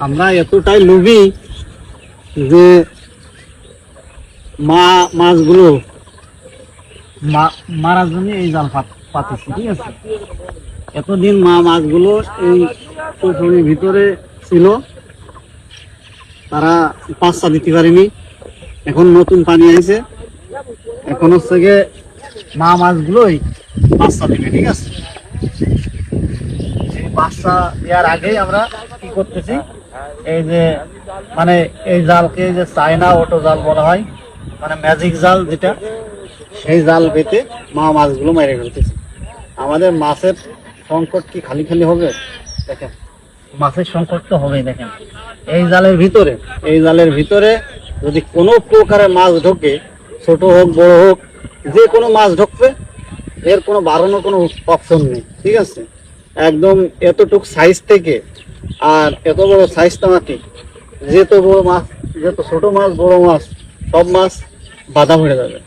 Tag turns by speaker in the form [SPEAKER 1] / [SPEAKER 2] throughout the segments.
[SPEAKER 1] আমরা এতটাই লোভী যে মাছগুলো মারার জন্য এই জাল পাতেছি, ঠিক আছে। এতদিন মাছগুলো এই পুকুরের ভিতরে ছিল, তারা বাচ্চা দিতে পারেনি। এখন নতুন পানি আছে, এখন হচ্ছে গিয়ে মাছগুলোই বাচ্চা দিবে, ঠিক আছে। এই বাচ্চা দেওয়ার আগেই আমরা কি করতেছি, এই যে মানে এই জালকে যে চায়না অটো জাল বলা হয়, মানে ম্যাজিক জাল যেটা, সেই জাল পেতে মাছগুলো মেরে ফেলতেছি। আমাদের মাছের সংকট কি খালি খালি হবে? দেখেন, মাছের সংকট তো হবেই। দেখেন, এই জালের ভিতরে যদি কোনো প্রকারের মাছ ঢোকে, ছোট হোক বড় হোক, যে কোনো মাছ ঢুকবে, এর কোনো বাড়ানোর কোনো অপশন নেই, ঠিক আছে। একদম এতটুক সাইজ থেকে আর এত বড় সাইজ টামাটি, যেত বড় মাছ, যত ছোট মাছ বড় মাছ, সব মাছ বাধা পড়ে যাবে।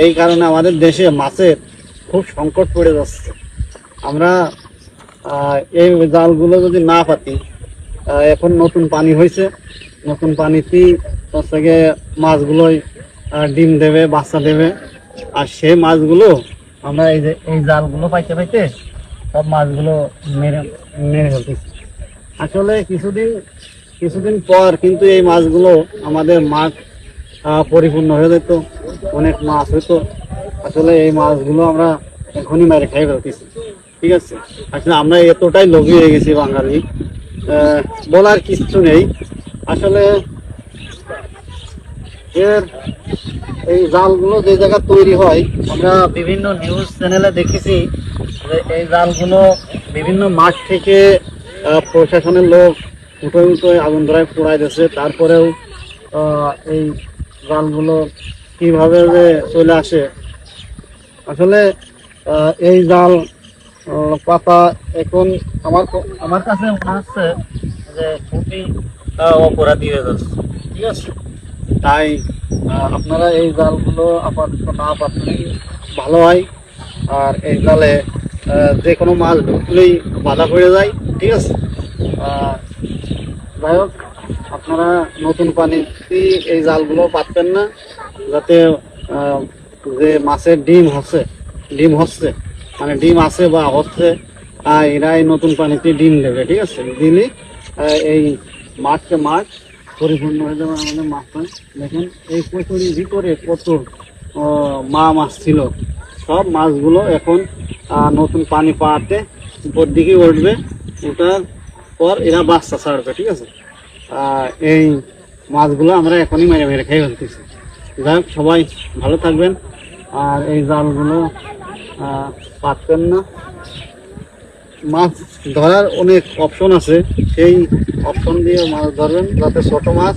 [SPEAKER 1] এই কারণে আমাদের দেশে মাছের খুব সংকট পড়ে যাচ্ছে। আমরা এই জালগুলো যদি না পাতি, এখন নতুন পানি হয়েছে, নতুন পানিতেই হচ্ছে গিয়ে মাছগুলোই ডিম দেবে, বাচ্চা দেবে। আর সেই মাছগুলো আমরা এই যে এই জালগুলো পাইতে পাইতে সব মাছগুলো মেরে মেরে ফেলতেছি। আসলে কিছুদিন পর কিন্তু এই মাছগুলো আমাদের মাঠ পরিপূর্ণ হয়ে যেত, অনেক মাছ হতো। আসলে এই মাছগুলো আমরা এখনই মেরে খাই ফেলতেছি, ঠিক আছে। আসলে আমরা এতটাই লোভী হয়ে গেছি বাঙালি, বলার কিছু নেই। আসলে এর এই জালগুলো যে জায়গায় তৈরি হয়, আমরা বিভিন্ন নিউজ চ্যানেলে দেখেছি যে এই জালগুলো বিভিন্ন মাঠ থেকে প্রশাসনের লোক উঠে আগুন ধরায় পোড়াই দিয়েছে। তারপরেও এই জালগুলো কিভাবে যে চলে আসে, আসলে এই জাল পাতা এখন আমার কাছে মনে হচ্ছে যে খুবই অপরাধী হয়ে যাচ্ছে, ঠিক আছে। তাই আপনারা এই জালগুলো আপাতত না পাতলেই ভালো হয়। আর এই জালে যে কোনো মাছ ঢুকলেই বাধা পড়ে যায়, ঠিক আছে। যাই হোক, আপনারা নতুন পানিতে এই জালগুলো পাতবেন না, যাতে যে মাছের ডিম হচ্ছে মানে ডিম আছে বা হচ্ছে, এরা এই নতুন পানিতে ডিম দেবে, ঠিক আছে। দিলে এই মাঠকে মাঠ পরিপূর্ণ হয়ে যাবে আমাদের মাছ। দেখুন, এই পুকুরের ভিতরে কত মাছ ছিল, সব মাছগুলো এখন নতুন পানি পাওয়াতে উপর দিকে উঠবে, ওঠার পর এরা বাচ্চা ছাড়বে, ঠিক আছে। এই মাছগুলো আমরা এখনই মেরে মেরে খেয়ে ফেলতেছি। যাই হোক, সবাই ভালো থাকবেন। আর এই জালগুলো পাতবেন না। মাছ ধরার অনেক অপশন আছে, সেই অপশন দিয়ে মাছ ধরবেন, যাতে ছোট মাছ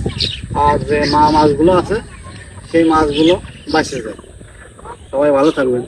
[SPEAKER 1] আর যে মাছগুলো আছে সেই মাছগুলো বাঁচে যায়। সবাই ভালো থাকবেন।